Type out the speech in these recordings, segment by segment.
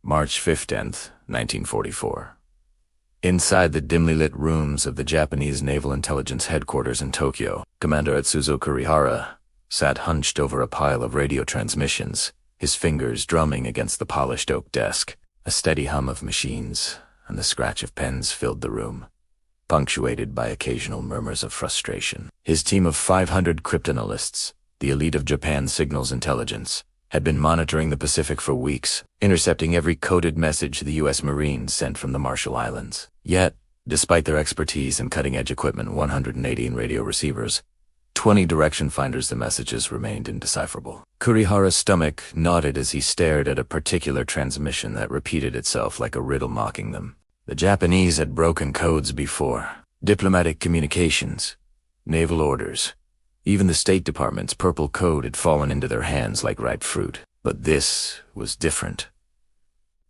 March 15th, 1944. Inside the dimly lit rooms of the Japanese Naval Intelligence Headquarters in Tokyo, Commander Atsuzo Kurihara sat hunched over a pile of radio transmissions, his fingers drumming against the polished oak desk. A steady hum of machines and the scratch of pens filled the room, punctuated by occasional murmurs of frustration. His team of 500 cryptanalysts, the elite of Japan's signals intelligence, had been monitoring the Pacific for weeks, intercepting every coded message the U.S. Marines sent from the Marshall Islands. Yet, despite their expertise and cutting-edge equipment, 118 radio receivers, 20 direction finders, the messages remained indecipherable. Kurihara's stomach knotted as he stared at a particular transmission that repeated itself like a riddle mocking them. The Japanese had broken codes before. Diplomatic communications, naval orders, even the State Department's purple code had fallen into their hands like ripe fruit. But this was different.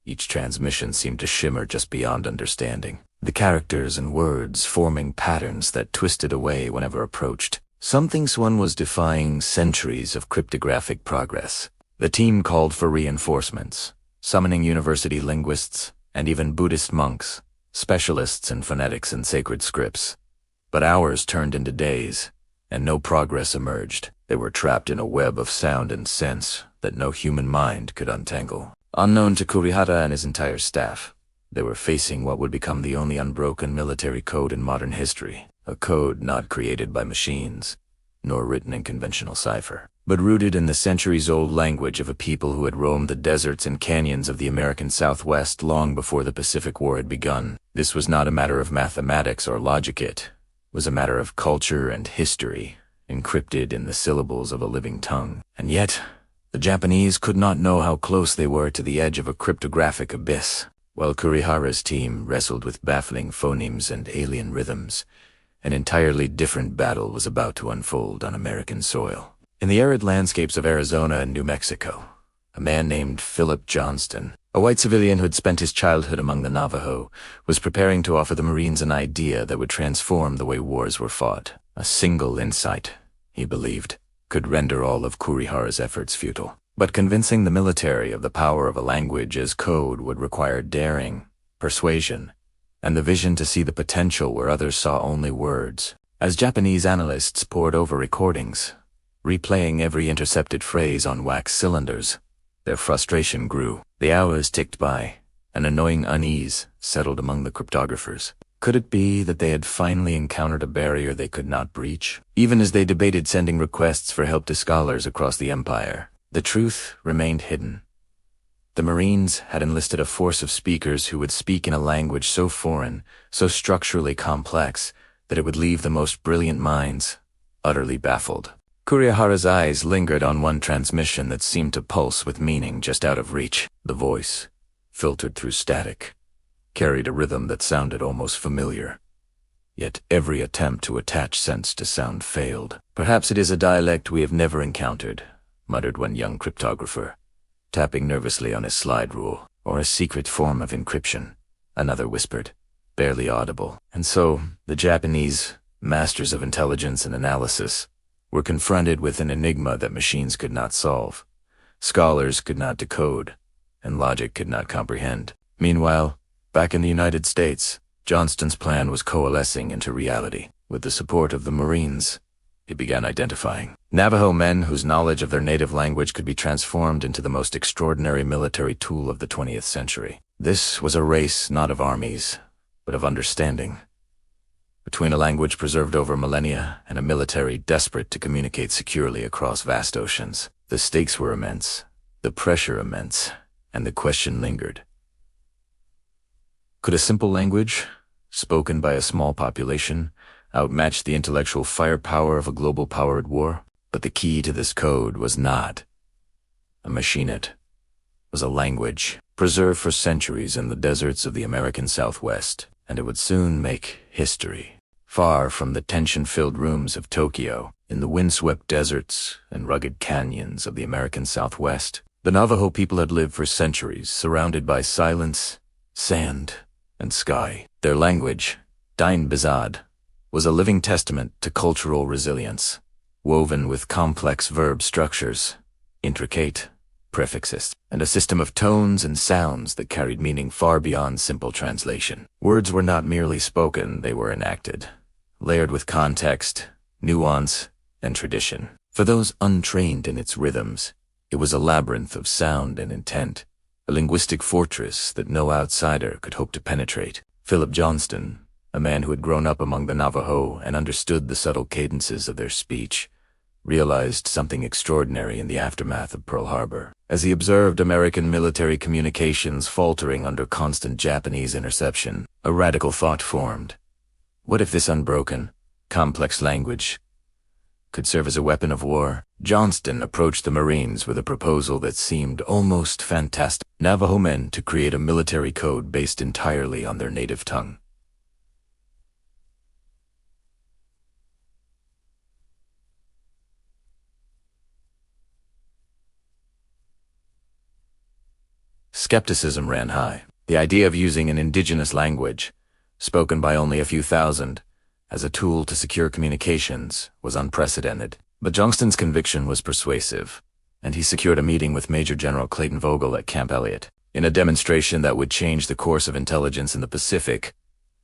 Each transmission seemed to shimmer just beyond understanding, the characters and words forming patterns that twisted away whenever approached. Something one was defying centuries of cryptographic progress. The team called for reinforcements, summoning university linguists and even Buddhist monks, specialists in phonetics and sacred scripts. But hours turned into days, and no progress emerged. They were trapped in a web of sound and sense that no human mind could untangle. Unknown to Kurihara and his entire staff, they were facing what would become the only unbroken military code in modern history, a code not created by machines, nor written in conventional cipher, but rooted in the centuries-old language of a people who had roamed the deserts and canyons of the American Southwest long before the Pacific War had begun. This was not a matter of mathematics or logic, it was a matter of culture and history, encrypted in the syllables of a living tongue. And yet, the Japanese could not know how close they were to the edge of a cryptographic abyss. While Kurihara's team wrestled with baffling phonemes and alien rhythms, an entirely different battle was about to unfold on American soil. In the arid landscapes of Arizona and New Mexico, a man named Philip Johnston, a white civilian who had spent his childhood among the Navajo, was preparing to offer the Marines an idea that would transform the way wars were fought. A single insight, he believed, could render all of Kurihara's efforts futile. But convincing the military of the power of a language as code would require daring, persuasion, and the vision to see the potential where others saw only words. As Japanese analysts pored over recordings, replaying every intercepted phrase on wax cylinders, their frustration grew. The hours ticked by. An annoying unease settled among the cryptographers. Could it be that they had finally encountered a barrier they could not breach? Even as they debated sending requests for help to scholars across the empire, the truth remained hidden. The Marines had enlisted a force of speakers who would speak in a language so foreign, so structurally complex, that it would leave the most brilliant minds utterly baffled. Kurihara's eyes lingered on one transmission that seemed to pulse with meaning just out of reach. The voice, filtered through static, carried a rhythm that sounded almost familiar. Yet every attempt to attach sense to sound failed. "Perhaps it is a dialect we have never encountered," muttered one young cryptographer, tapping nervously on his slide rule. "Or a secret form of encryption," another whispered, barely audible. And so, the Japanese, masters of intelligence and analysis, were confronted with an enigma that machines could not solve, scholars could not decode, and logic could not comprehend. Meanwhile, back in the United States, Johnston's plan was coalescing into reality. With the support of the Marines, he began identifying Navajo men whose knowledge of their native language could be transformed into the most extraordinary military tool of the 20th century. This was a race not of armies, but of understanding. Between a language preserved over millennia and a military desperate to communicate securely across vast oceans, the stakes were immense, the pressure immense, and the question lingered. Could a simple language, spoken by a small population, outmatch the intellectual firepower of a global-powered war? But the key to this code was not a machine. It was a language preserved for centuries in the deserts of the American Southwest, and it would soon make history. Far from the tension-filled rooms of Tokyo, in the windswept deserts and rugged canyons of the American Southwest, the Navajo people had lived for centuries, surrounded by silence, sand, and sky. Their language, Bizaad, was a living testament to cultural resilience, woven with complex verb structures, intricate prefixes, and a system of tones and sounds that carried meaning far beyond simple translation. Words were not merely spoken, they were enacted, layered with context, nuance, and tradition. For those untrained in its rhythms, it was a labyrinth of sound and intent, a linguistic fortress that no outsider could hope to penetrate. Philip Johnston, a man who had grown up among the Navajo and understood the subtle cadences of their speech, realized something extraordinary in the aftermath of Pearl Harbor. As he observed American military communications faltering under constant Japanese interception, a radical thought formed. What if this unbroken, complex language could serve as a weapon of war? Johnston approached the Marines with a proposal that seemed almost fantastic. Navajo men to create a military code based entirely on their native tongue. Skepticism ran high. The idea of using an indigenous language, spoken by only a few thousand, as a tool to secure communications was unprecedented. But Johnston's conviction was persuasive, and he secured a meeting with Major General Clayton Vogel at Camp Elliott. In a demonstration that would change the course of intelligence in the Pacific,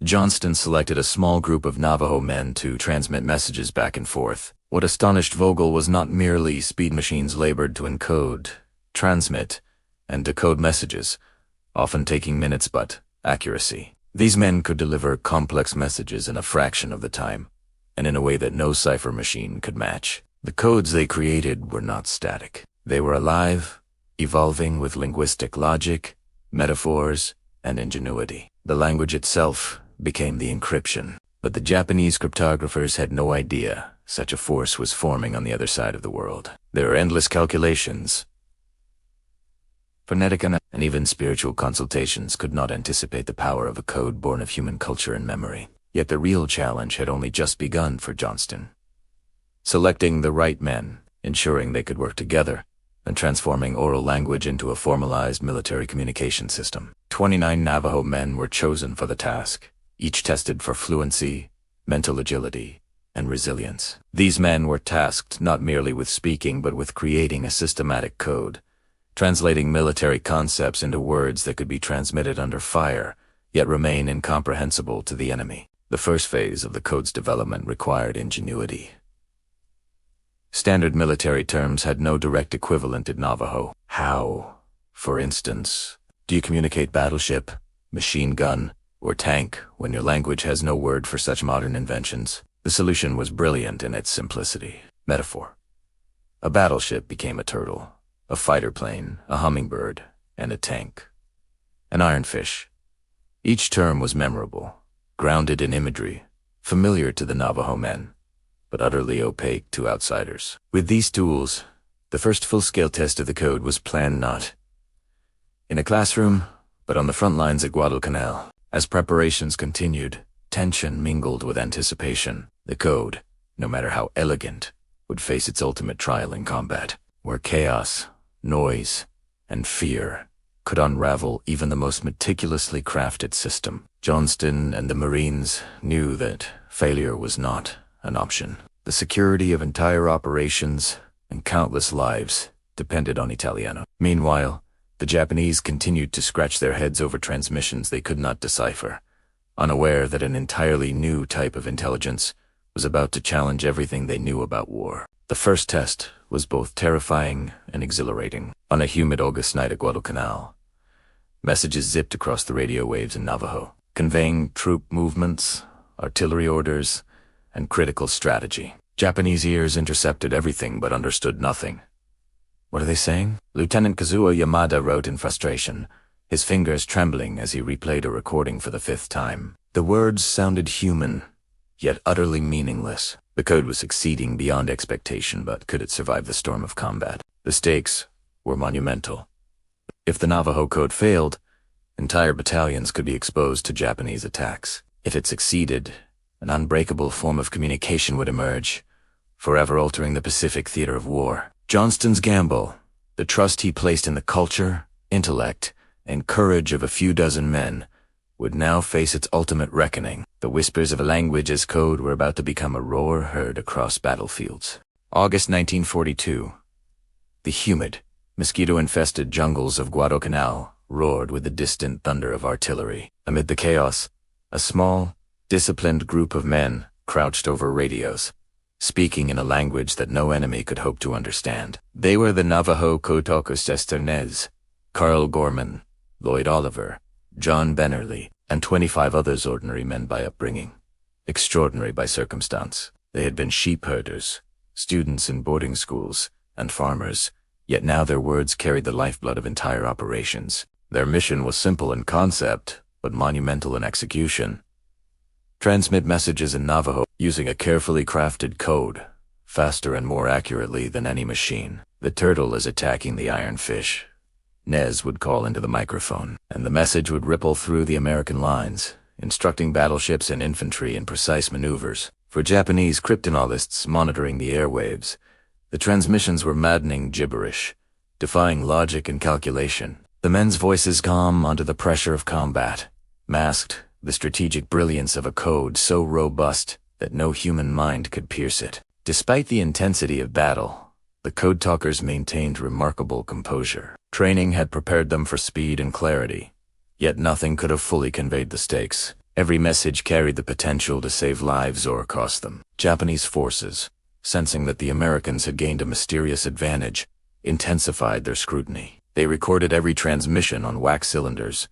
Johnston selected a small group of Navajo men to transmit messages back and forth. What astonished Vogel was not merely speed machines labored to encode, transmit, and decode messages, often taking minutes, but accuracy. These men could deliver complex messages in a fraction of the time, and in a way that no cipher machine could match. The codes they created were not static. They were alive, evolving with linguistic logic, metaphors, and ingenuity. The language itself became the encryption, but the Japanese cryptographers had no idea such a force was forming on the other side of the world. There were endless calculations, phonetic and even spiritual consultations could not anticipate the power of a code born of human culture and memory. Yet the real challenge had only just begun for Johnston. Selecting the right men, ensuring they could work together, and transforming oral language into a formalized military communication system. 29 Navajo men were chosen for the task, each tested for fluency, mental agility, and resilience. These men were tasked not merely with speaking but with creating a systematic code, translating military concepts into words that could be transmitted under fire, yet remain incomprehensible to the enemy. The first phase of the code's development required ingenuity. Standard military terms had no direct equivalent in Navajo. How, for instance, do you communicate battleship, machine gun, or tank when your language has no word for such modern inventions? The solution was brilliant in its simplicity. Metaphor. A battleship became a turtle, a fighter plane, a hummingbird, and a tank. An ironfish. Each term was memorable, grounded in imagery, familiar to the Navajo men, but utterly opaque to outsiders. With these tools, the first full-scale test of the code was planned not in a classroom, but on the front lines at Guadalcanal. As preparations continued, tension mingled with anticipation. The code, no matter how elegant, would face its ultimate trial in combat, where chaos, noise, and fear could unravel even the most meticulously crafted system. Johnston and the Marines knew that failure was not an option. The security of entire operations and countless lives depended on Italiano. Meanwhile, the Japanese continued to scratch their heads over transmissions they could not decipher, unaware that an entirely new type of intelligence was about to challenge everything they knew about war. The first test was both terrifying and exhilarating. On a humid August night at Guadalcanal, messages zipped across the radio waves in Navajo, conveying troop movements, artillery orders, and critical strategy. Japanese ears intercepted everything but understood nothing. What are they saying? Lieutenant Kazuo Yamada wrote in frustration, his fingers trembling as he replayed a recording for the 5th time. The words sounded human, yet utterly meaningless. The code was succeeding beyond expectation, but could it survive the storm of combat? The stakes were monumental. If the Navajo code failed, entire battalions could be exposed to Japanese attacks. If it succeeded, an unbreakable form of communication would emerge, forever altering the Pacific theater of war. Johnston's gamble, the trust he placed in the culture, intellect, and courage of a few dozen men, would now face its ultimate reckoning. The whispers of a language as code were about to become a roar heard across battlefields. August 1942. The humid, Mosquito-infested jungles of Guadalcanal roared with the distant thunder of artillery. Amid the chaos, a small, disciplined group of men crouched over radios, speaking in a language that no enemy could hope to understand. They were the Navajo Cotocos Carl Gorman, Lloyd Oliver, John Bennerly, and 25 others ordinary men by upbringing, extraordinary by circumstance. They had been sheep herders, students in boarding schools, and farmers, yet now their words carried the lifeblood of entire operations. Their mission was simple in concept, but monumental in execution. Transmit messages in Navajo using a carefully crafted code, faster and more accurately than any machine. The turtle is attacking the iron fish. Nez would call into the microphone, and the message would ripple through the American lines, instructing battleships and infantry in precise maneuvers. For Japanese cryptanalysts monitoring the airwaves, the transmissions were maddening gibberish, defying logic and calculation. The men's voices calm under the pressure of combat, masked the strategic brilliance of a code so robust that no human mind could pierce it. Despite the intensity of battle, the code talkers maintained remarkable composure. Training had prepared them for speed and clarity, yet nothing could have fully conveyed the stakes. Every message carried the potential to save lives or cost them. Japanese forces, sensing that the Americans had gained a mysterious advantage, intensified their scrutiny. They recorded every transmission on wax cylinders,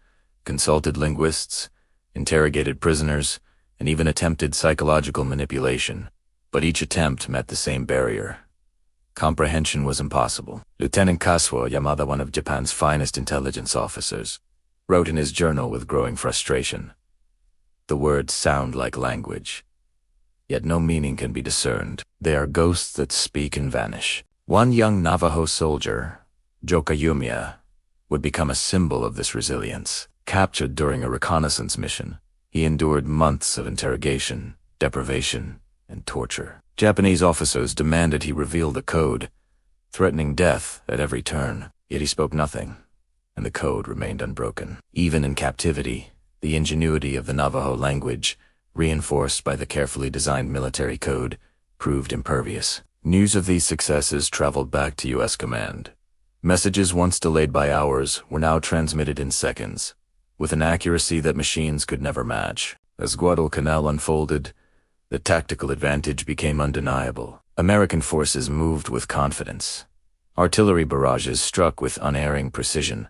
consulted linguists, interrogated prisoners, and even attempted psychological manipulation. But each attempt met the same barrier. Comprehension was impossible. Lieutenant Kasuo Yamada, one of Japan's finest intelligence officers, wrote in his journal with growing frustration, "The words sound like language, yet no meaning can be discerned. They are ghosts that speak and vanish." One young Navajo soldier, Joka Yumiya, would become a symbol of this resilience. Captured during a reconnaissance mission, he endured months of interrogation, deprivation, and torture. Japanese officers demanded he reveal the code, threatening death at every turn. Yet he spoke nothing, and the code remained unbroken. Even in captivity, the ingenuity of the Navajo language, reinforced by the carefully designed military code, proved impervious. News of these successes traveled back to U.S. command. Messages once delayed by hours were now transmitted in seconds, with an accuracy that machines could never match. As Guadalcanal unfolded, the tactical advantage became undeniable. American forces moved with confidence. Artillery barrages struck with unerring precision,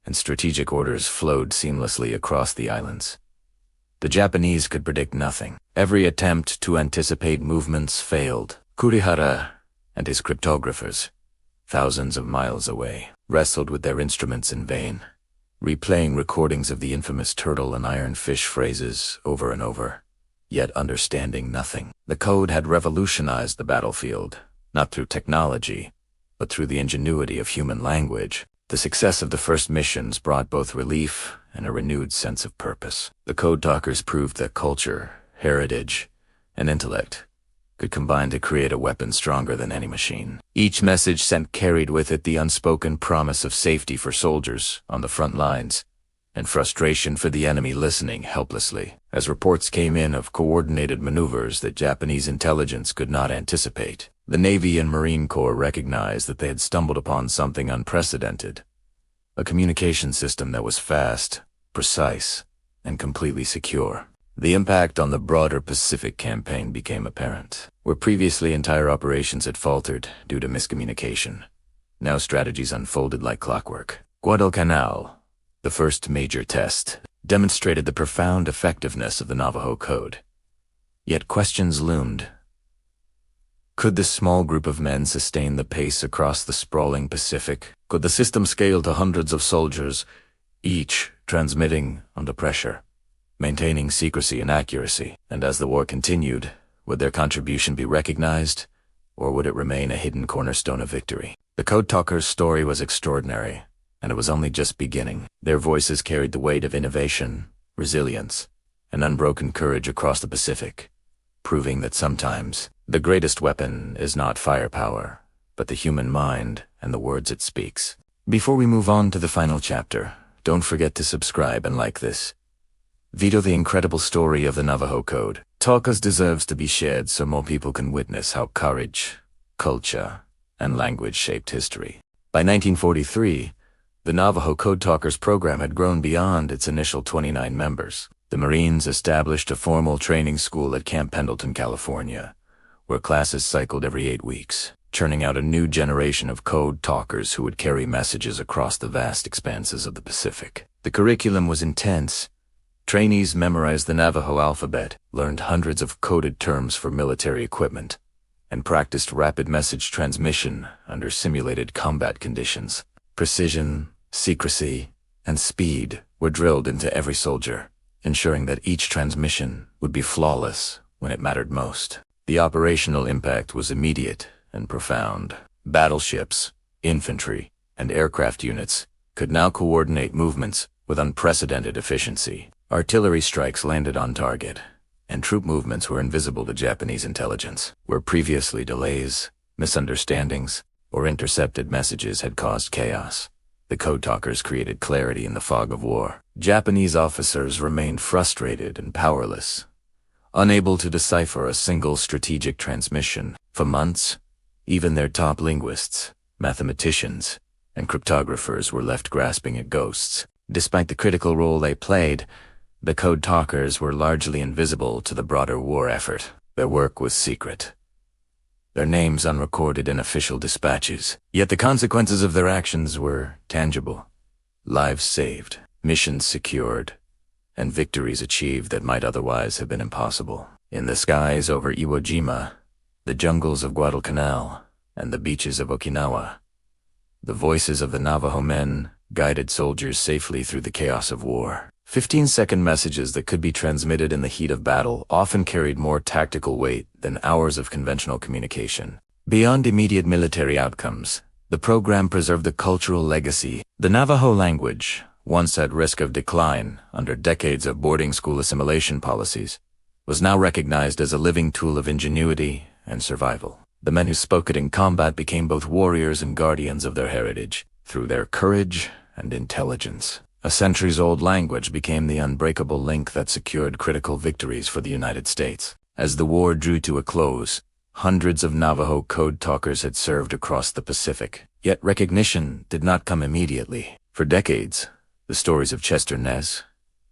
and strategic orders flowed seamlessly across the islands. The Japanese could predict nothing. Every attempt to anticipate movements failed. Kurihara and his cryptographers, thousands of miles away, wrestled with their instruments in vain, replaying recordings of the infamous turtle and iron fish phrases over and over, yet understanding nothing. The code had revolutionized the battlefield, not through technology, but through the ingenuity of human language. The success of the first missions brought both relief and a renewed sense of purpose. The code talkers proved that culture, heritage, and intellect could combine to create a weapon stronger than any machine. Each message sent carried with it the unspoken promise of safety for soldiers on the front lines, and frustration for the enemy listening helplessly. As reports came in of coordinated maneuvers that Japanese intelligence could not anticipate, the Navy and Marine Corps recognized that they had stumbled upon something unprecedented, a communication system that was fast, precise, and completely secure. The impact on the broader Pacific campaign became apparent. Where previously entire operations had faltered due to miscommunication, now strategies unfolded like clockwork. Guadalcanal, the first major test, demonstrated the profound effectiveness of the Navajo code. Yet questions loomed. Could this small group of men sustain the pace across the sprawling Pacific? Could the system scale to hundreds of soldiers, each transmitting under pressure, maintaining secrecy and accuracy? And as the war continued, would their contribution be recognized, or would it remain a hidden cornerstone of victory? The code talkers' story was extraordinary, and it was only just beginning. Their voices carried the weight of innovation, resilience, and unbroken courage across the Pacific, proving that sometimes the greatest weapon is not firepower, but the human mind and the words it speaks. Before we move on to the final chapter, don't forget to subscribe and like this video. The incredible story of the Navajo Code. Talkers deserves to be shared so more people can witness how courage, culture, and language shaped history. By 1943, the Navajo Code Talkers program had grown beyond its initial 29 members. The Marines established a formal training school at Camp Pendleton, California, where classes cycled every 8 weeks, churning out a new generation of code talkers who would carry messages across the vast expanses of the Pacific. The curriculum was intense. Trainees memorized the Navajo alphabet, learned hundreds of coded terms for military equipment, and practiced rapid message transmission under simulated combat conditions. Precision, secrecy, and speed were drilled into every soldier, ensuring that each transmission would be flawless when it mattered most. The operational impact was immediate and profound. Battleships, infantry, and aircraft units could now coordinate movements with unprecedented efficiency. Artillery strikes landed on target, and troop movements were invisible to Japanese intelligence, where previously delays, misunderstandings, or intercepted messages had caused chaos. The code talkers created clarity in the fog of war. Japanese officers remained frustrated and powerless, unable to decipher a single strategic transmission. For months, even their top linguists, mathematicians, and cryptographers were left grasping at ghosts. Despite the critical role they played, the code talkers were largely invisible to the broader war effort. Their work was secret, their names unrecorded in official dispatches. Yet the consequences of their actions were tangible. Lives saved, missions secured, and victories achieved that might otherwise have been impossible. In the skies over Iwo Jima, the jungles of Guadalcanal, and the beaches of Okinawa, the voices of the Navajo men guided soldiers safely through the chaos of war. 15-second messages that could be transmitted in the heat of battle often carried more tactical weight than hours of conventional communication. Beyond immediate military outcomes, the program preserved the cultural legacy. The Navajo language, once at risk of decline under decades of boarding school assimilation policies, was now recognized as a living tool of ingenuity and survival. The men who spoke it in combat became both warriors and guardians of their heritage through their courage and intelligence. A centuries-old language became the unbreakable link that secured critical victories for the United States. As the war drew to a close, hundreds of Navajo code talkers had served across the Pacific. Yet recognition did not come immediately. For decades, the stories of Chester Nez,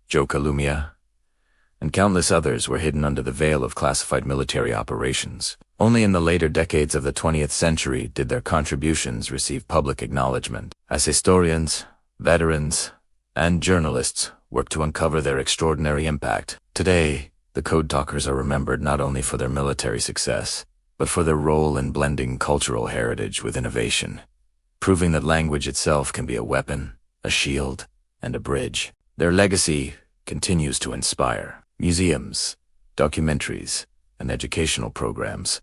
Joe Kalumia, and countless others were hidden under the veil of classified military operations. Only in the later decades of the 20th century did their contributions receive public acknowledgement. As historians, veterans, and journalists work to uncover their extraordinary impact. Today, the code talkers are remembered not only for their military success, but for their role in blending cultural heritage with innovation, proving that language itself can be a weapon, a shield, and a bridge. Their legacy continues to inspire museums, documentaries, and educational programs.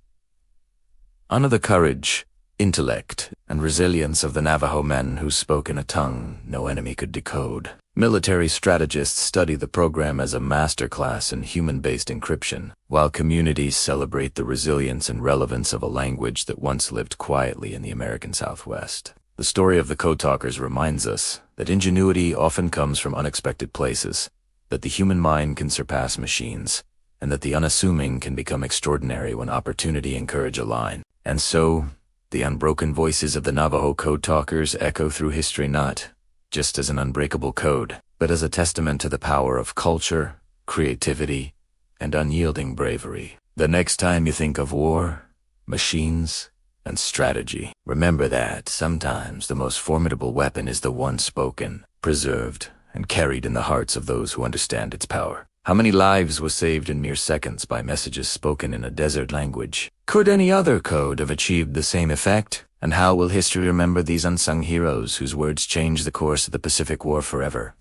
Honor the courage, intellect, and resilience of the Navajo men who spoke in a tongue no enemy could decode. Military strategists study the program as a masterclass in human-based encryption, while communities celebrate the resilience and relevance of a language that once lived quietly in the American Southwest. The story of the code talkers reminds us that ingenuity often comes from unexpected places, that the human mind can surpass machines, and that the unassuming can become extraordinary when opportunity and courage align. And so, the unbroken voices of the Navajo code talkers echo through history not just as an unbreakable code, but as a testament to the power of culture, creativity, and unyielding bravery. The next time you think of war, machines, and strategy, remember that sometimes the most formidable weapon is the one spoken, preserved, and carried in the hearts of those who understand its power. How many lives were saved in mere seconds by messages spoken in a desert language? Could any other code have achieved the same effect? And how will history remember these unsung heroes whose words changed the course of the Pacific War forever?